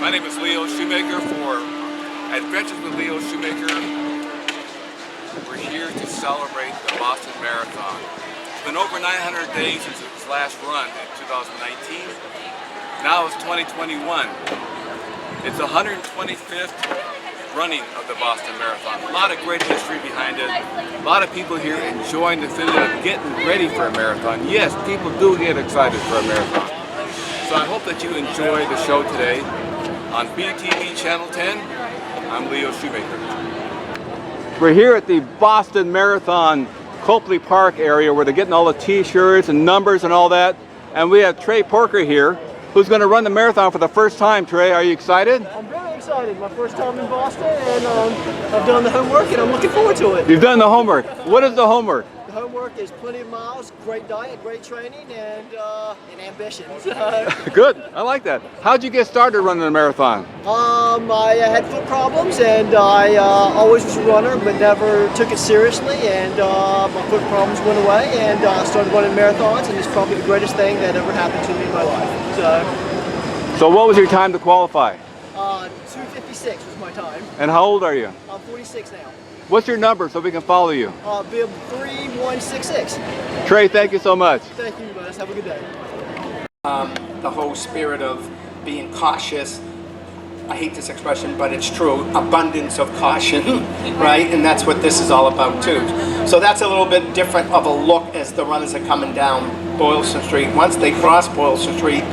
My name is Leo Shoemaker for Adventures with Leo Shoemaker. We're here to celebrate the Boston Marathon. It's been over 900 days since its last run in 2019. Now it's 2021. It's the 125th running of the Boston Marathon. A lot of great history behind it. A lot of people here enjoying the feeling of getting ready for a marathon. Yes, people do get excited for a marathon. So I hope that you enjoy the show today. On BTV Channel 10, I'm Leo Shoemaker. We're here at the Boston Marathon Copley Park area where they're getting all the t-shirts and numbers and all that. And we have Trey Porker here, who's going to run the marathon for the first time. Trey, are you excited? I'm very excited. My first time in Boston, and I've done the homework, and I'm looking forward to it. You've done the homework. What is the homework? The homework is plenty of miles, great diet, great training, and ambition. Good. I like that. How'd you get started running a marathon? I had foot problems, and I always was a runner, but never took it seriously. And my foot problems went away, and I started running marathons, and it's probably the greatest thing that ever happened to me in my life. So what was your time to qualify? 2:56 was my time. And how old are you? I'm 46 now. What's your number so we can follow you? Bib 3166. Trey, thank you so much. Thank you, guys. Have a good day. The whole spirit of being cautious, I hate this expression, but it's true, abundance of caution, right? And that's what this is all about too. So that's a little bit different of a look as the runners are coming down Boylston Street. Once they cross Boylston Street,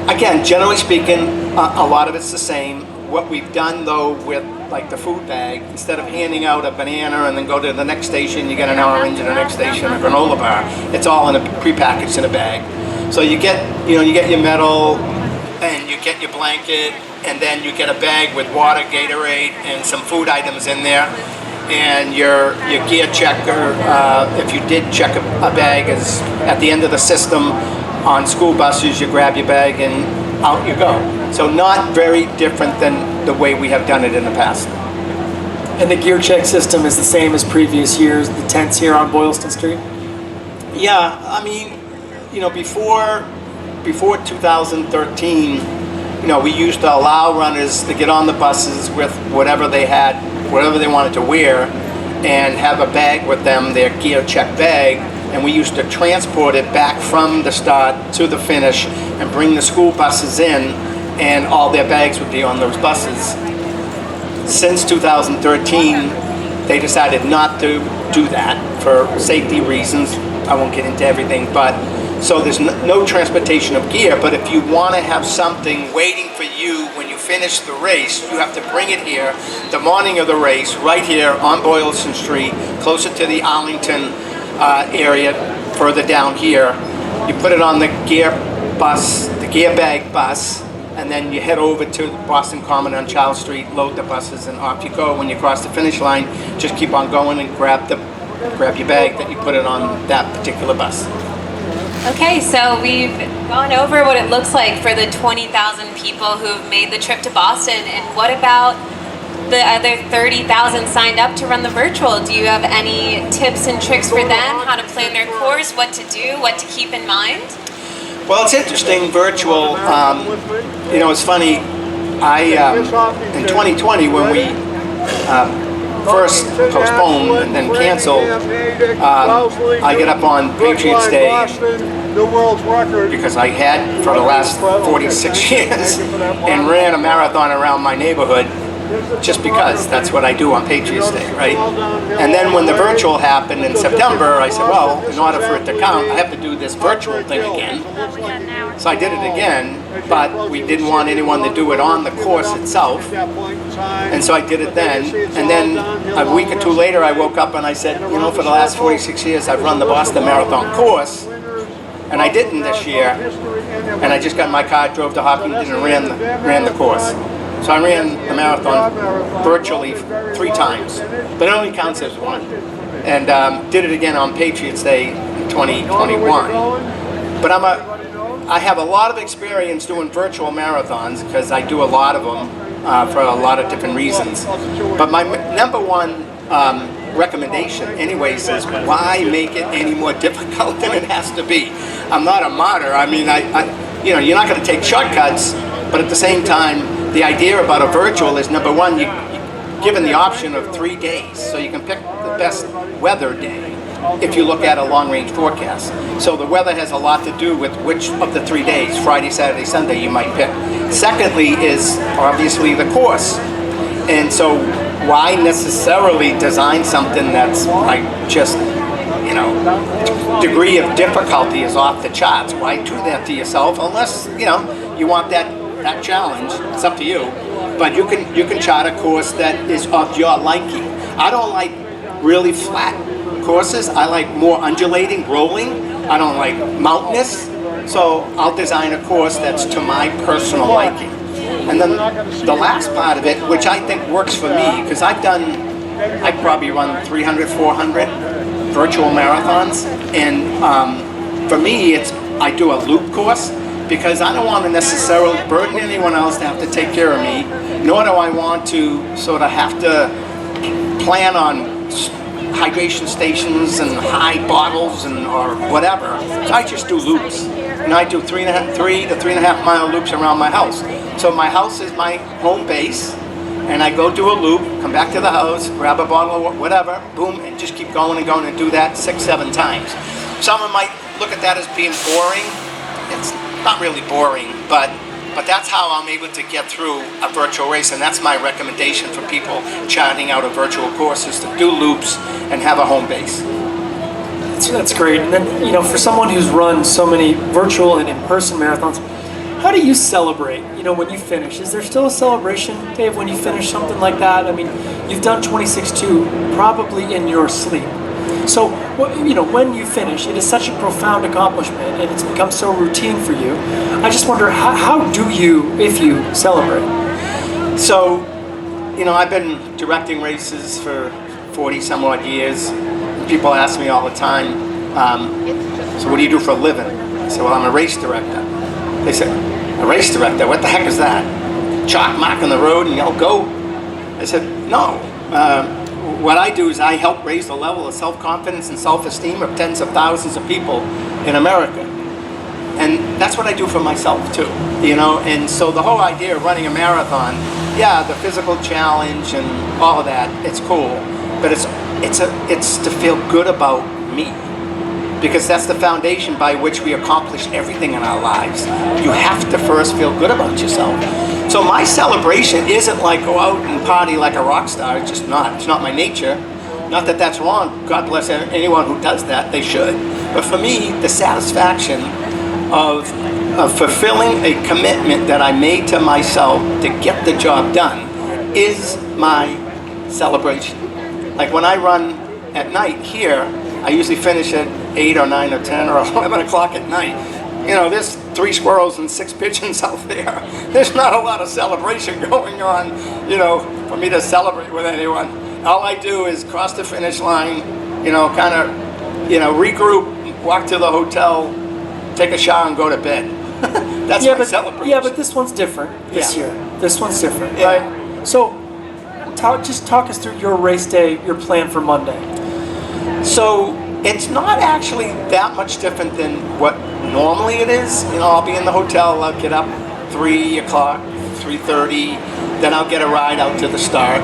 again, generally speaking, a lot of it's the same. What we've done though with like the food bag, instead of handing out a banana and then go to the next station, you get an orange and the next station a granola bar. It's all in a prepackaged in a bag. So you get your medal and you get your blanket, and then you get a bag with water, Gatorade, and some food items in there, and your gear checker. If you did check a bag, is at the end of the system on school buses. You grab your bag and out you go. So not very different than the way we have done it in the past. And the gear check system is the same as previous years, the tents here on Boylston Street? Yeah, I mean, before 2013, we used to allow runners to get on the buses with whatever they had, whatever they wanted to wear, and have a bag with them, their gear check bag, and we used to transport it back from the start to the finish and bring the school buses in, and all their bags would be on those buses. Since 2013, they decided not to do that for safety reasons. I won't get into everything, but so there's no transportation of gear, but if you want to have something waiting for you when you finish the race, you have to bring it here the morning of the race, right here on Boylston Street, closer to the Arlington area, further down here. You put it on the gear bus, the gear bag bus, and then you head over to Boston Common on Charles Street, load the buses, and off you go. When you cross the finish line, just keep on going and grab your bag that you put it on that particular bus. Okay, so we've gone over what it looks like for the 20,000 people who've made the trip to Boston, and what about the other 30,000 signed up to run the virtual? Do you have any tips and tricks for them, how to plan their course, what to do, what to keep in mind? Well, it's interesting, virtual, it's funny, in 2020 when we first postponed and then canceled, I get up on Patriots Day because I had for the last 46 years and ran a marathon around my neighborhood just because that's what I do on Patriots Day, right? And then when the virtual happened in September, I said, well, in order for it to count, I have to do this virtual thing again. So I did it again, but we didn't want anyone to do it on the course itself. And so I did it then. And then a week or two later, I woke up and I said, for the last 46 years, I've run the Boston Marathon course, and I didn't this year. And I just got in my car, drove to Hopkinton, and ran the course. So I ran the marathon virtually 3 times, but it only counts as one. And did it again on Patriots Day in 2021. But I have a lot of experience doing virtual marathons because I do a lot of them for a lot of different reasons. But my number one recommendation anyways is why make it any more difficult than it has to be. I'm not a martyr. I mean, you're not going to take shortcuts, But at the same time, the idea about a virtual is, number one, you're given the option of 3 days, so you can pick the best weather day if you look at a long-range forecast. So the weather has a lot to do with which of the 3 days, Friday, Saturday, Sunday, you might pick. Secondly is obviously the course. And so why necessarily design something that's like just, you know, degree of difficulty is off the charts? Why do that to yourself unless, you know, you want that challenge? It's up to you. But you can chart a course that is of your liking. I don't like really flat courses. I like more undulating, rolling. I don't like mountainous. So I'll design a course that's to my personal liking. And then the last part of it, which I think works for me, because I probably run 300, 400 virtual marathons. And for me, I do a loop course because I don't want to necessarily burden anyone else to have to take care of me, nor do I want to sort of have to plan on hydration stations and high bottles or whatever. So I just do loops. And I do 3 to 3.5 mile loops around my house. So my house is my home base, and I go do a loop, come back to the house, grab a bottle of whatever, boom, and just keep going and going and do that 6, 7 times. Someone might look at that as being boring. It's not really boring, but that's how I'm able to get through a virtual race, and that's my recommendation for people charting out a virtual course, is to do loops and have a home base. That's great. And then, you know, for someone who's run so many virtual and in-person marathons, how do you celebrate, you know, when you finish? Is there still a celebration, Dave, when you finish something like that? I mean, you've done 26.2 probably in your sleep. So, you know, when you finish, it is such a profound accomplishment, and it's become so routine for you. I just wonder, how do you, if you, celebrate? So, you know, I've been directing races for 40 some odd years. People ask me all the time, so what do you do for a living? I say, well, I'm a race director. They say, a race director? What the heck is that? Chalk mark on the road and yell, go? I said, no. What I do is I help raise the level of self-confidence and self-esteem of tens of thousands of people in America. And that's what I do for myself too, you know? And so the whole idea of running a marathon, yeah, the physical challenge and all of that, it's cool. But it's to feel good about me, because that's the foundation by which we accomplish everything in our lives. You have to first feel good about yourself. So my celebration isn't like go out and party like a rock star. It's just not. It's not my nature. Not that that's wrong. God bless anyone who does that. They should. But for me, the satisfaction of fulfilling a commitment that I made to myself to get the job done is my celebration. Like when I run at night here, I usually finish at 8 or 9 or 10 or 11 o'clock at night. You know, there's 3 squirrels and 6 pigeons out there. There's not a lot of celebration going on, you know, for me to celebrate with anyone. All I do is cross the finish line, you know, kind of, you know, regroup, walk to the hotel, take a shower and go to bed. That's my celebration. Yeah, but this one's different this year. This one's different, Yeah. right? So just talk us through your race day, your plan for Monday. So it's not actually that much different than what normally it is. You know, I'll be in the hotel, I'll get up 3 o'clock, 3:30, then I'll get a ride out to the start.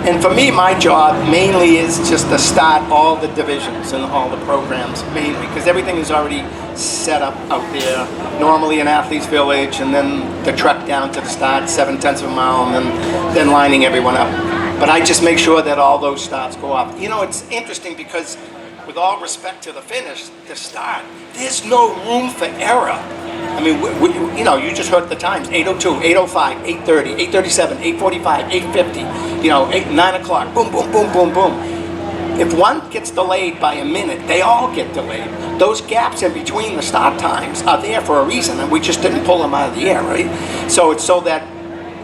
And for me, my job mainly is just to start all the divisions and all the programs, mainly, because everything is already set up out there. Normally in Athletes Village, and then the trek down to the start, 7/10 of a mile, and then lining everyone up. But I just make sure that all those starts go up. You know, it's interesting because with all respect to the finish, the start, there's no room for error. I mean, you know, you just heard the times, 8:02, 8:05, 8:30, 8:37, 8:45, 8:50, you know, 9 o'clock, boom, boom, boom, boom, boom. If one gets delayed by a minute, they all get delayed. Those gaps in between the start times are there for a reason, and we just didn't pull them out of the air, right? So it's so that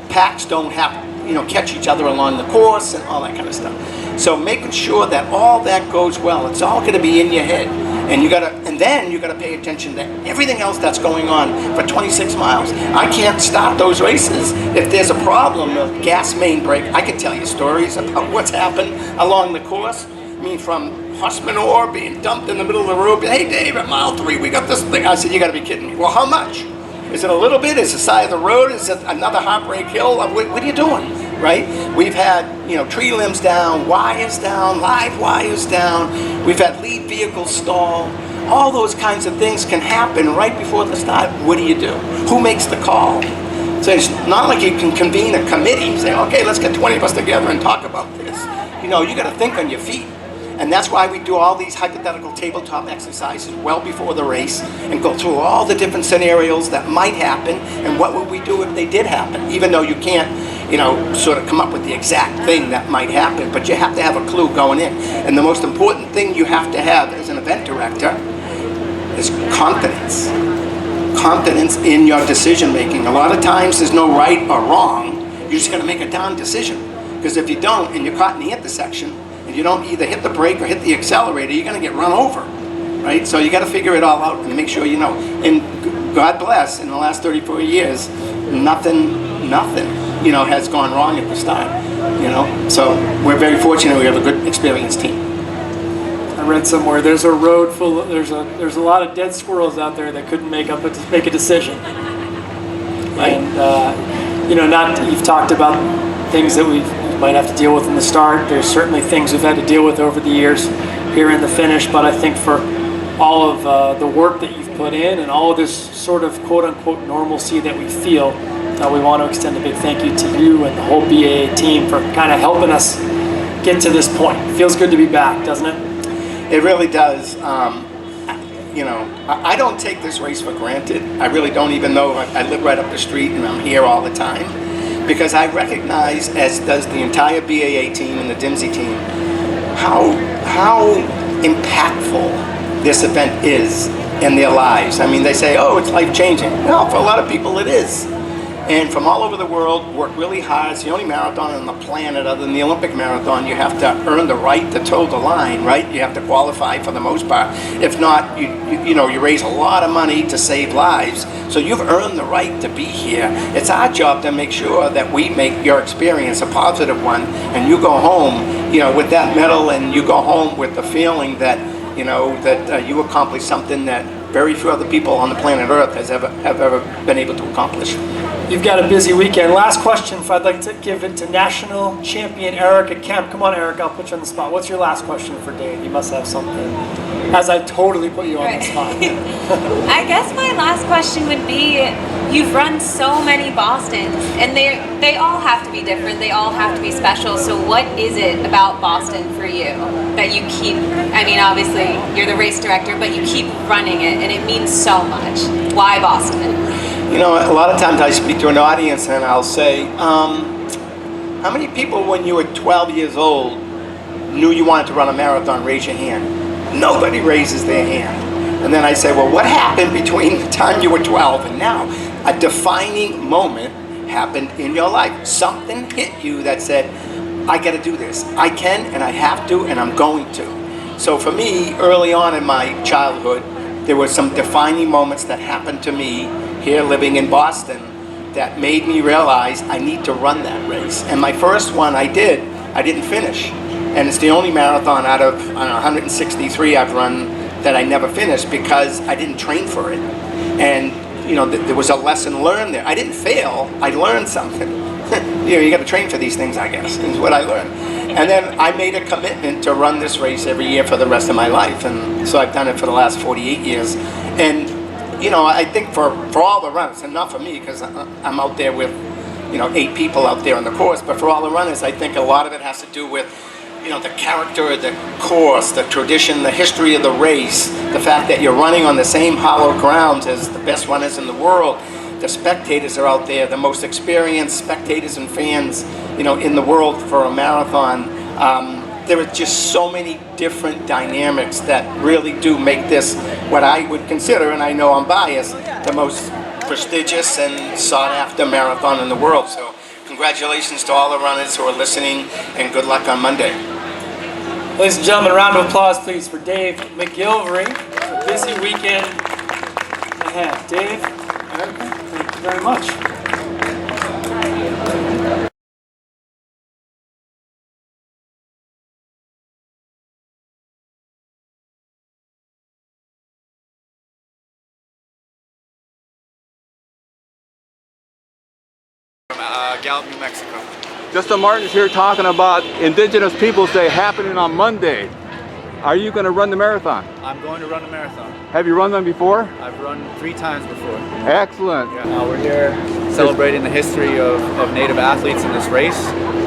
packs don't have, you know, catch each other along the course and all that kind of stuff. So making sure that all that goes well, it's all going to be in your head, and then you got to pay attention to everything else that's going on for 26 miles. I can't start those races if there's a problem of gas main break. I can tell you stories about what's happened along the course. I mean, from horse manure being dumped in the middle of the road. Hey, Dave, at mile 3, we got this thing. I said, you got to be kidding me. Well, how much? Is it a little bit? Is it the side of the road? Is it another heartbreak hill? What are you doing, right? We've had, tree limbs down, wires down, live wires down. We've had lead vehicles stall. All those kinds of things can happen right before the start. What do you do? Who makes the call? So it's not like you can convene a committee and say, okay, let's get 20 of us together and talk about this. You got to think on your feet. And that's why we do all these hypothetical tabletop exercises well before the race and go through all the different scenarios that might happen and what would we do if they did happen, even though you can't, sort of come up with the exact thing that might happen, but you have to have a clue going in. And the most important thing you have to have as an event director is confidence. Confidence in your decision making. A lot of times there's no right or wrong. You just got to make a darn decision. Because if you don't and you're caught in the intersection and you don't either hit the brake or hit the accelerator, you're going to get run over, right? So you got to figure it all out and make sure you know. And God bless, in the last 34 years, nothing, has gone wrong at the start, So we're very fortunate we have a good, experienced team. I read somewhere there's a road full of, there's a lot of dead squirrels out there that couldn't make a decision. Right. And you've talked about things that we might have to deal with in the start. There's certainly things we've had to deal with over the years here in the finish, but I think for all of the work that you've put in and all of this sort of quote-unquote normalcy that we feel, we want to extend a big thank you to you and the whole BAA team for kind of helping us get to this point. It feels good to be back, doesn't it? It really does. I don't take this race for granted. I really don't, even though I live right up the street and I'm here all the time, because I recognize, as does the entire BAA team and the Dimsey team, how impactful this event is in their lives. I mean, they say, oh, it's life-changing. No, for a lot of people it is. And from all over the world, work really hard. It's the only marathon on the planet other than the Olympic marathon. You have to earn the right to toe the line, right? You have to qualify for the most part. If not, you raise a lot of money to save lives. So you've earned the right to be here. It's our job to make sure that we make your experience a positive one, and you go home, with that medal, and you go home with the feeling that, that you accomplished something that very few other people on the planet Earth have ever been able to accomplish. You've got a busy weekend. Last question, if I'd like to give it to national champion Erica Kemp. Come on, Eric, I'll put you on the spot. What's your last question for Dave? You must have something. As I totally put you on the spot. I guess my last question would be, you've run so many Bostons, and they all have to be different. They all have to be special. So what is it about Boston for you that you keep, obviously you're the race director, but you keep running it, and it means so much. Why Boston? A lot of times I speak to an audience and I'll say, how many people when you were 12 years old knew you wanted to run a marathon? Raise your hand. Nobody raises their hand. And then I say, well, what happened between the time you were 12 and now? A defining moment happened in your life. Something hit you that said, I got to do this. I can and I have to and I'm going to. So for me, early on in my childhood, there were some defining moments that happened to me here living in Boston that made me realize I need to run that race. And my first one I didn't finish. And it's the only marathon out of 163 I've run that I never finished because I didn't train for it. And there was a lesson learned there. I didn't fail, I learned something. You got to train for these things, I guess, is what I learned. And then I made a commitment to run this race every year for the rest of my life. And so I've done it for the last 48 years. And I think for all the runners, and not for me because I'm out there with 8 people out there on the course, but for all the runners, I think a lot of it has to do with the character of the course, the tradition, the history of the race, the fact that you're running on the same hallowed grounds as the best runners in the world. The spectators are out there, the most experienced spectators and fans in the world for a marathon. There are just so many different dynamics that really do make this what I would consider, and I know I'm biased, the most prestigious and sought after marathon in the world. So congratulations to all the runners who are listening, and good luck on Monday. Ladies and gentlemen, a round of applause please for Dave McGillivray. It's a busy weekend ahead. Dave, Erica, thank you very much. Gallup, New Mexico. Justin Martin's here talking about Indigenous Peoples Day happening on Monday. Are you going to run the marathon? I'm going to run a marathon. Have you run them before? I've run 3 times before. Excellent. We're here celebrating the history of Native athletes in this race.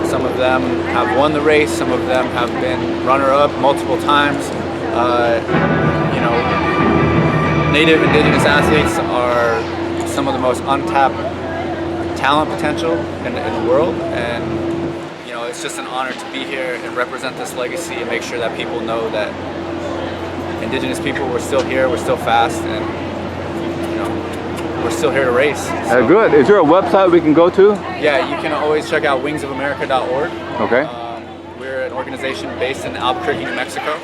Some of them have won the race, some of them have been runner-up multiple times. You know, Native Indigenous athletes are some of the most untapped talent potential in the world, and you know, it's just an honor to be here and represent this legacy and make sure that people know that Indigenous people, we're still here, we're still fast, and you know, we're still here to race. So, Good. Is there a website we can go to? yeah, you can always check out wingsofamerica.org. Okay. We're an organization based in Albuquerque, New Mexico.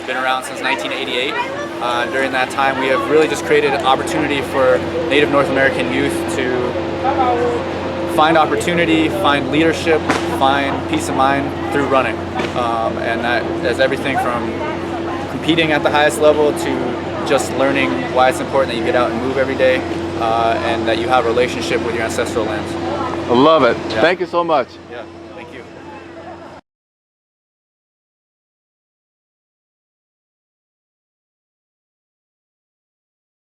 Been around since 1988. During that time, we have really just created an opportunity for Native North American youth to find opportunity, find leadership, find peace of mind through running. And that is everything from competing at the highest level to just learning why it's important that you get out and move every day, and that you have a relationship with your ancestral lands. I love it. Yeah. Thank you so much. Yeah.